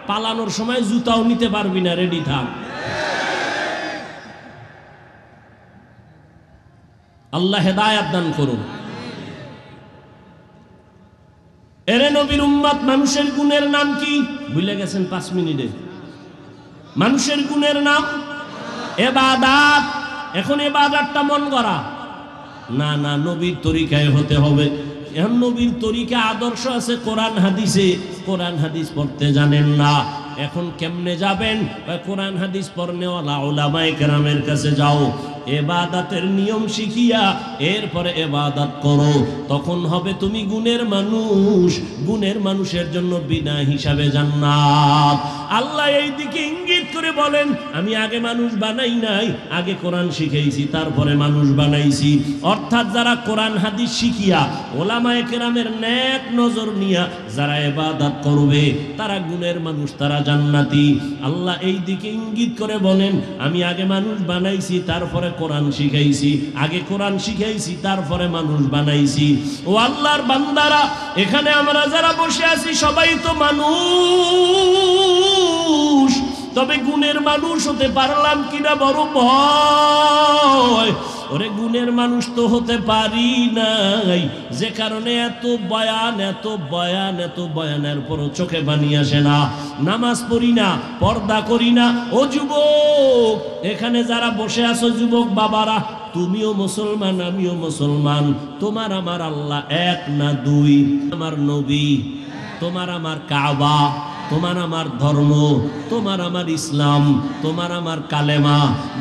পালানোর সময় জুতাও নিতে পারবি না, রেডি থাক। আল্লাহ হেদায়েত দান করুন। এরে নবীর উম্মত, মানুষের গুণের নাম কি ভুলে গেছেন? 5 মিনিটে মানুষের গুণের নাম ইবাদত। এখন ইবাদতটা মন গড়া না, না, নবীর তরিকায় হতে হবে। এখন নবীর তরিকা আদর্শ আছে কোরআন হাদিসে, কোরআন হাদিস পড়তে জানেন না, এখন কেমনে যাবেন? কোরআন হাদিস পড়নেওয়ালা উলামায়ে কেরামের কাছে যাও, ইবাদতের নিয়ম শিখিয়া এরপরে ইবাদত করো, তখন হবে তুমি গুণের মানুষ। গুণের মানুষের জন্য বিনা হিসাবে জান্নাত। আল্লাহ এই দিকে ইঙ্গিত করে বলেন, আমি আগে মানুষ বানাই নাই, আগে কোরআন শিখাইছি, তারপরে মানুষ বানাইছি। অর্থাৎ যারা কোরআন হাদিস শিখিয়া উলামায়ে কেরামের নেক নজর নিয়া যারা ইবাদত করবে, তারা গুণের মানুষ, তারা জান্নাতি। আল্লাহ এই দিকে ইঙ্গিত করে বলেন, আমি আগে মানুষ বানাইছি, তারপরে কোরআন শিখাইছি, আগে কোরআন শিখাইছি, তারপরে মানুষ বানাইছি। ও আল্লাহর বান্দারা, এখানে আমরা যারা বসে আছি সবাই তো মানুষ, তবে গুণের মানুষ হতে পারলাম কিনা বড় ভয়। ওরে গুণের মানুষ তো হতে পারি নাই, যে কারণে এত বয়ান, এত বয়ান, এত বয়ানের পরও চোখে পানি আসে না, নামাজ পড়ি না, পর্দা করি না। ও যুবক, এখানে যারা বসে আছো যুবক বাবারা, তুমিও মুসলমান, আমিও মুসলমান। তোমার আমার আল্লাহ এক না দুই, আমার নবী, তোমার আমার কাবা, তোমার আমার ধর্ম, তোমার আমার ইসলাম, তোমার আমার কালেমা।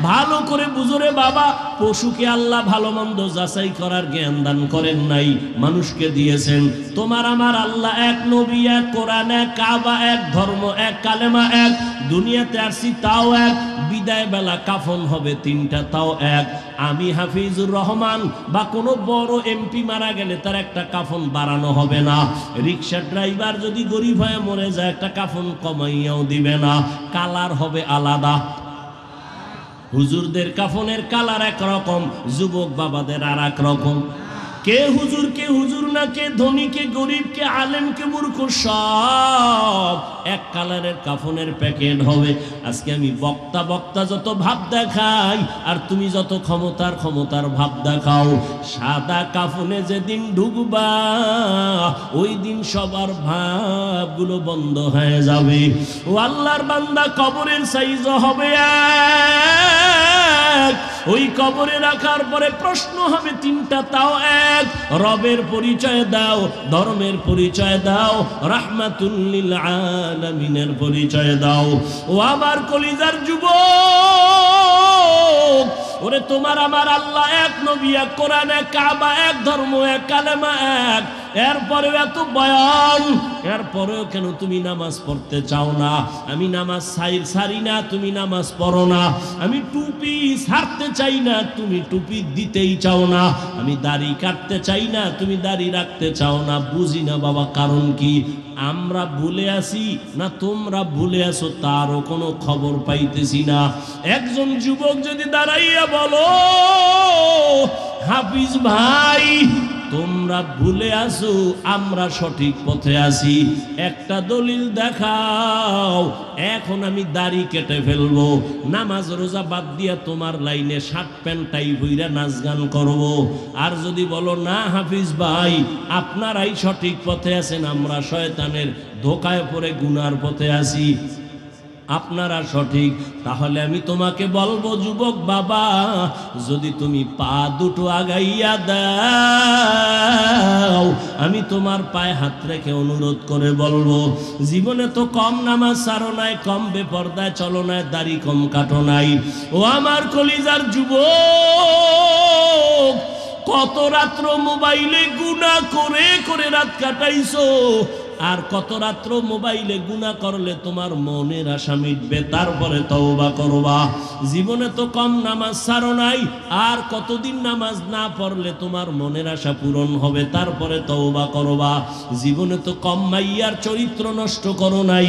ভালো করে বুঝরে বাবা, পশুকে আল্লাহ ভালো মন্দ যাচাই করার জ্ঞান দান করেন নাই, মানুষকে দিয়েছেন। তোমার আমার আল্লাহ এক, নবী এক, কোরআন এক, কাবা এক, ধর্ম এক, কালেমা এক। দুনিয়াতে আসছি তাও এক, বিদায় বেলা কাফন হবে 3টা, তাও এক। আমি হাফিজুর রহমান বা কোনো বড় এমপি মারা গেলে তার একটা কাফন বাড়ানো হবে না। রিক্সা ড্রাইভার যদি গরিব হয়ে মরে যায়, একটা কাফন কমাইয়াও দিবে না, কালার হবে আলাদা। হুজুরদের কাফনের কালার একরকম, যুবক বাবাদের আর এক রকম। কে হুজুর, কে হুজুর না, কে ধনী, কে গরিব, কে আলেম, কে মূর্খ, সব এক কালারের কাফনের প্যাকেট হবে। আজকে আমি বক্তা যত ভাব দেখাই, আর তুমি যত ক্ষমতার ভাব দেখাও, সাদা কাফনে যেদিন ঢুকবা, ওই দিন সবার ভাবগুলো বন্ধ হয়ে যাবে। ও আল্লাহর বান্দা, কবরের সাইজ হবে এক, ওই কবরে রাখার পরে প্রশ্ন হবে 3টা, তাও এক। রবের পরিচয় দাও, ধর্মের পরিচয় দাও, রাহমাতুল লিল আলামিনের পরিচয় দাও। ও আমার কলিজার যুবক, ওরে তোমার আমার আল্লাহ এক, নবী এক, কোরআন এক, কাবা এক, ধর্ম এক, কালেমা এক। এরপরেও এত বয়ান, এরপরেও কেন তুমি নামাজ পড়তে চাও না? আমি নামাজ ছাড়ি না, তুমি নামাজ পড়ো না। আমি টুপি ছাড়তে চাই না, তুমি টুপি দিতেই চাও না। আমি দাড়ি কাটতে চাই না, তুমি দাড়ি রাখতে চাও না। বুঝি না বাবা, কারণ কি? আমরা ভুলে আসি না তোমরা ভুলে আসো, তারও কোনো খবর পাইতেছি না। একজন যুবক যদি দাঁড়াইয়া বলো, হাফিজ ভাই তোমরা ভুলে আসো, আমরা সঠিক পথে আছি, একটা দলিল দেখাও। এখন আমি দাড়ি কেটে ফেলবো, নামাজ রোজা বাদ দিয়া তোমার লাইনে শার্ট প্যান্ট টাই ভইরা নাচ গান করবো। আর যদি বলো না হাফিজ ভাই আপনারাই সঠিক পথে আছেন, আমরা শয়তানের ধোকায় পড়ে গুনার পথে আছি, আপনারা সঠিক, তাহলে আমি তোমাকে বলবো যুবক বাবা, যদি তুমি পা দুটো আগাইয়া দাও, আমি তোমার পায়ে হাত রেখে অনুরোধ করে বলবো, জীবনে তো কম নামাজ ছাড়ো নাই, কম বেপরদায় চলো নাই, দাড়ি কম কাটো নাই। ও আমার কলিজার যুবক, কত রাত্র মোবাইলে গুনাহ করে করে রাত কাটাইছো, আর কত রাত্র মোবাইলে গুনাহ করলে তোমার মনের আশা মিটবে, তারপরে তওবা করবা। জীবনে তো কম নামাজ ছাড়ো নাই, আর কতদিন নামাজ না পড়লে তোমার মনের আশা পূরণ হবে, তারপরে তওবা করবা। জীবনে তো কম মাইয়ার চরিত্র নষ্ট করো নাই,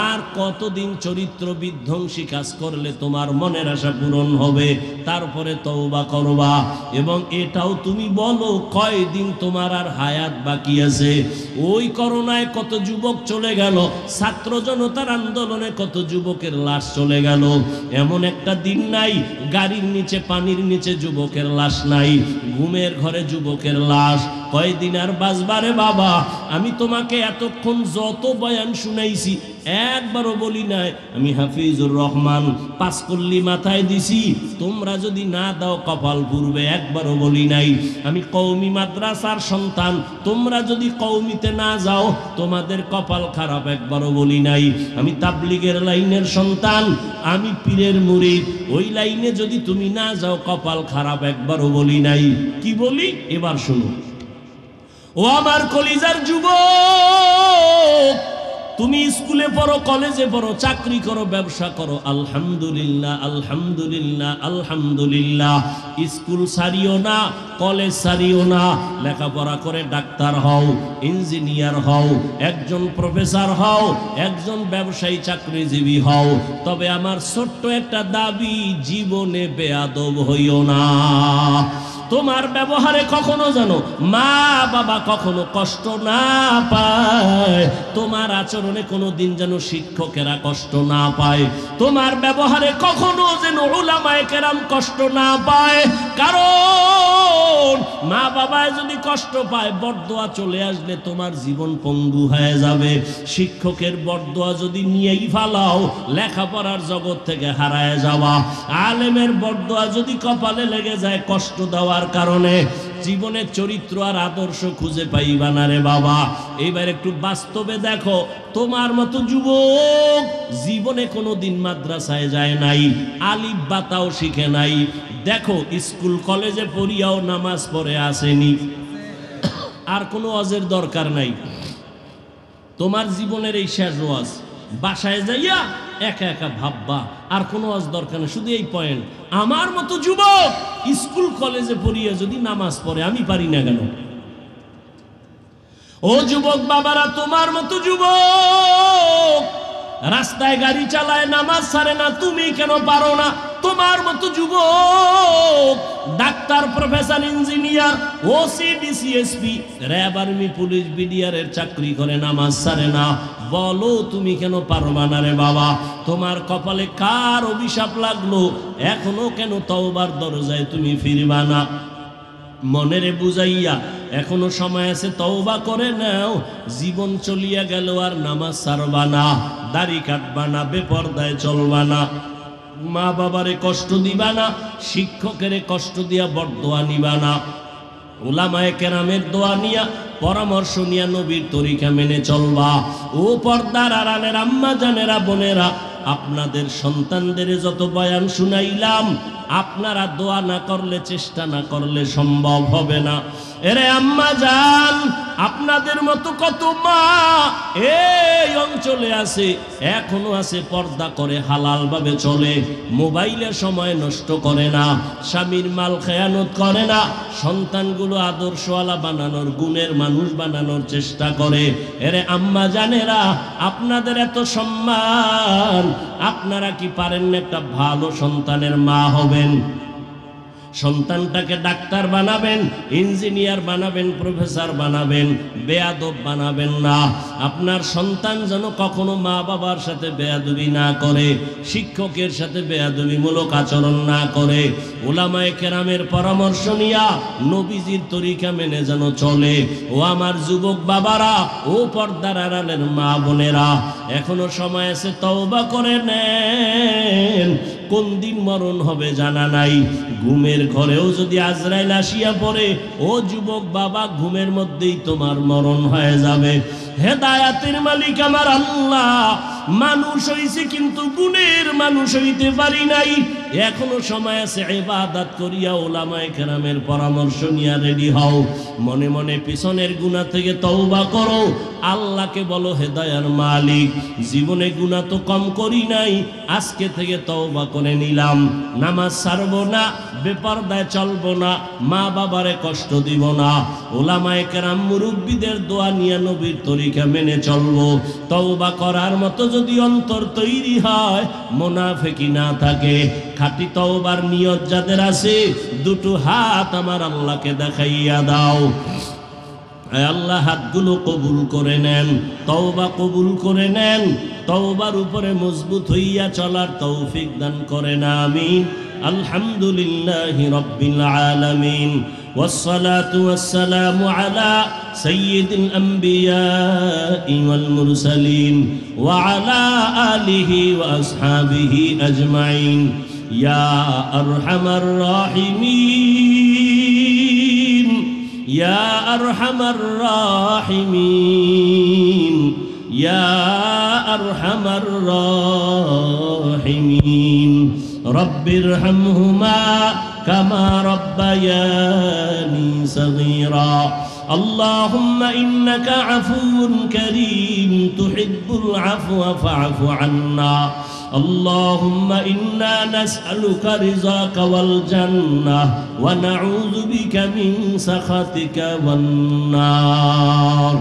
আর কতদিন চরিত্র বিধ্বংসী কাজ করলে তোমার মনের আশা পূরণ হবে, তারপরে তওবা করবা। এবং এটাও তুমি বলো কয়দিন তোমার আর হায়াত বাকি আছে। ওই করোনায় কত যুবক চলে গেল, ছাত্র জনতার আন্দোলনে কত যুবকের লাশ চলে গেল। এমন একটা দিন নাই গাড়ির নিচে পানির নিচে যুবকের লাশ নাই, ঘুমের ঘরে যুবকের লাশ। কয়দিন আর বাঁচবারে বাবা? আমি তোমাকে এতক্ষণ যত বয়ান শুনাইছি একবারও বলি নাই আমি হাফিজুর রহমান পাঁচকল্লি মাথায় দিছি, তোমরা যদি না দাও কপাল পুরবে, একবারও বলি নাই। আমি কওমি মাদ্রাসার সন্তান, তোমরা যদি কওমিতে না যাও তোমাদের কপাল খারাপ, একবারও বলি নাই। আমি তাবলিগের লাইনের সন্তান, আমি পীরের মুরিদ, ওই লাইনে যদি তুমি না যাও কপাল খারাপ, একবারও বলি নাই। কি বলি এবার শুনো। ও আমার কলিজার যুবক, তুমি স্কুলে পড়ো, কলেজে পড়ো, চাকরি করো, ব্যবসা করো, আলহামদুলিল্লাহ আলহামদুলিল্লাহ আলহামদুলিল্লাহ। স্কুল ছাড়িও না, কলেজ ছাড়িও না, লেখাপড়া করে ডাক্তার হও, ইঞ্জিনিয়ার হও, একজন প্রফেসর হও, একজন ব্যবসায়ী চাকরিজীবী হও। তবে আমার ছোট্ট একটা দাবি, জীবনে বেয়াদব হইও না। তোমার ব্যবহারে কখনো যেন মা বাবা কখনো কষ্ট না পায়, তোমার আচরণে কোনো দিন যেন শিক্ষকেরা কষ্ট না পায়, তোমার ব্যবহারে কখনো যেন উলামায়ে কেরাম কষ্ট না পায়। কারণ মা বাবায় যদি কষ্ট পায়, বরদোয়া চলে আসলে তোমার জীবন পঙ্গু হয়ে যাবে। শিক্ষকের বরদোয়া যদি নিয়েই ফালাও, লেখাপড়ার জগৎ থেকে হারায় যাওয়া। আলেমের বরদোয়া যদি কপালে লেগে যায় কষ্ট দেওয়ার কারণে, জীবনের চরিত্র আর আদর্শ খুঁজে পাইবা না রে বাবা। এইবার একটু বাস্তবে দেখো, তোমার মতো যুবক জীবনে কোনোদিন মাদ্রাসায় যায় নাই, আলিফ বাতাও শিখে নাই। দেখো স্কুল কলেজে পড়িয়াও নামাজ পড়ে আসেনি, আর কোনো ওয়াজের দরকার নাই। তোমার জীবনের এই শেষ ওয়াজ, বাসায় যাইয়া একা একা ভাববা, আর কোনো ওয়াজ দরকার নেই। শুধু এই পয়েন্ট, আমার মতো যুবক স্কুল কলেজে পড়িয়া যদি নামাজ পড়ে, আমি পারি না কেন? ও যুবক বাবারা, তোমার মতো যুবক রাস্তায় গাড়ি চালায়, নামাজ ছাড়ে না, তুমি কেন পারো না? তোমার মতো যুবক doctor, professor, engineer, OC, DC SP, RAB, army, police, BDR এর চাকরি করে, নামাজ ছাড়ে না। বলো তুমি কেন পারবা না রে বাবা? তোমার কপালে কার অভিশাপ লাগলো? এখনো কেন তওবার দরজায় তুমি ফিরবা না? মনেরে বুঝাইয়া এখনো সময় আছে, তওবা করে নাও। জীবন চলিয়া গেল আর নামাজ ছাড়বা না, দাড়ি কাটবা না, বেপরদায় চলবা না, মা বাবারে কষ্ট দিবা না, শিক্ষকেরে কষ্ট দিয়া বরদোয়া নিবা না, উলামায়ে কেরামের দোয়া নিয়া পরামর্শ নিয়া নবীর তরিকা মেনে চলবা। ও পর্দার আড়ালের আম্মা জানেরা, বোনেরা, আপনাদের সন্তানদের যত বয়ান শুনাইলাম, আপনারা দোয়া না করলে, চেষ্টা না করলে সম্ভব হবে না। এরে আম্মা জান, আপনাদের মতো কত মা এই অঞ্চলে আছে, এখনো আছে, পর্দা করে হালাল ভাবে চলে, মোবাইলে সময় নষ্ট করে না, স্বামীর মাল খেয়ানত করে না, সন্তানগুলো আদর্শওয়ালা বানানোর, গুণের মানুষ বানানোর চেষ্টা করে। এরে আম্মা জানেরা, আপনাদের এত সম্মান, আপনারা কি পারেন না একটা ভালো সন্তানের মা হবেন? সন্তানটাকে ডাক্তার বানাবেন, ইঞ্জিনিয়ার বানাবেন, প্রফেসর বানাবেন, বেয়াদব বানাবেন না। আপনার সন্তান যেন কখনো মা বাবার সাথে বেয়াদবি না করে, শিক্ষকের সাথে বেয়াদবিমূলক আচরণ না করে, উলামায়ে কেরামের পরামর্শ নিয়া নবীজির তরিকা মেনে যেন চলে। ও আমার যুবক বাবারা, ও পর্দার আড়ালের মা বোনেরা, এখনো সময় আছে, তওবা করে নেন। কোন দিন মরণ হবে জানা নাই। ঘুমের ঘরেও যদি আজরাইল আসিয়া পড়ে, ও যুবক বাবা, ঘুমের মধ্যেই তোমার মরণ হয়ে যাবে। হেদায়াতের মালিক আমার আল্লাহ। মানুষ হইছে কিন্তু গুণের মানুষ হইতে পারি নাই। এখনো সময় আছে, ইবাদত করিয়া উলামায়ে কেরামের পরামর্শ নিয়া রেডি হও। মনে মনে পিছনের গুনাহ থেকে তওবা করো, আল্লাহকে বলো, হেদায়ার মালিক, জীবনে গুনাহ তো কম করি নাই, আজকে থেকে তওবা করে নিলাম। নামাজ ছাড়বো না, বেপরদায় চলবো না, মা বাবারে কষ্ট দিব না, উলামায়ে কেরাম মুরব্বিদের দোয়া নিয়ে নবীর তরিকা মেনে চলবো। তওবা করার মতো যদি অন্তর তৈরি হয়, মুনাফিকি না থাকে, খাঁটি তওবার নিয়ত যাদের আছে, দুটো হাত আমার আল্লাহকে দেখাইয়া দাও। আল্লাহ হাতগুলো কবুল করে নেন, তওবা কবুল করে নেন, তওবার উপরে মজবুত হইয়া চলার তৌফিক দান করেন, আমিন। আলহামদুলিল্লাহি রাব্বিল আলামিন, ওয়াসসালাতু ওয়াসসালামু আলা সাইয়্যিদিল আমবিয়াই ওয়াল মুরসালিন ওয়া আলা আলিহি ওয়া আসহাবিহি আজমাইন। ইয়া আরহামার রাহিমিন, ইয়া আরহামার রাহিমিন, ইয়া আরহামার রাহিমিন। রব্বিরহামহুমা কামা রব্বায়ানি সগীরা। اللهم إنك عفو كريم تحب العفو فاعف عنا. اللهم إنا نسألك رضاك والجنة ونعوذ بك من سخطك والنار.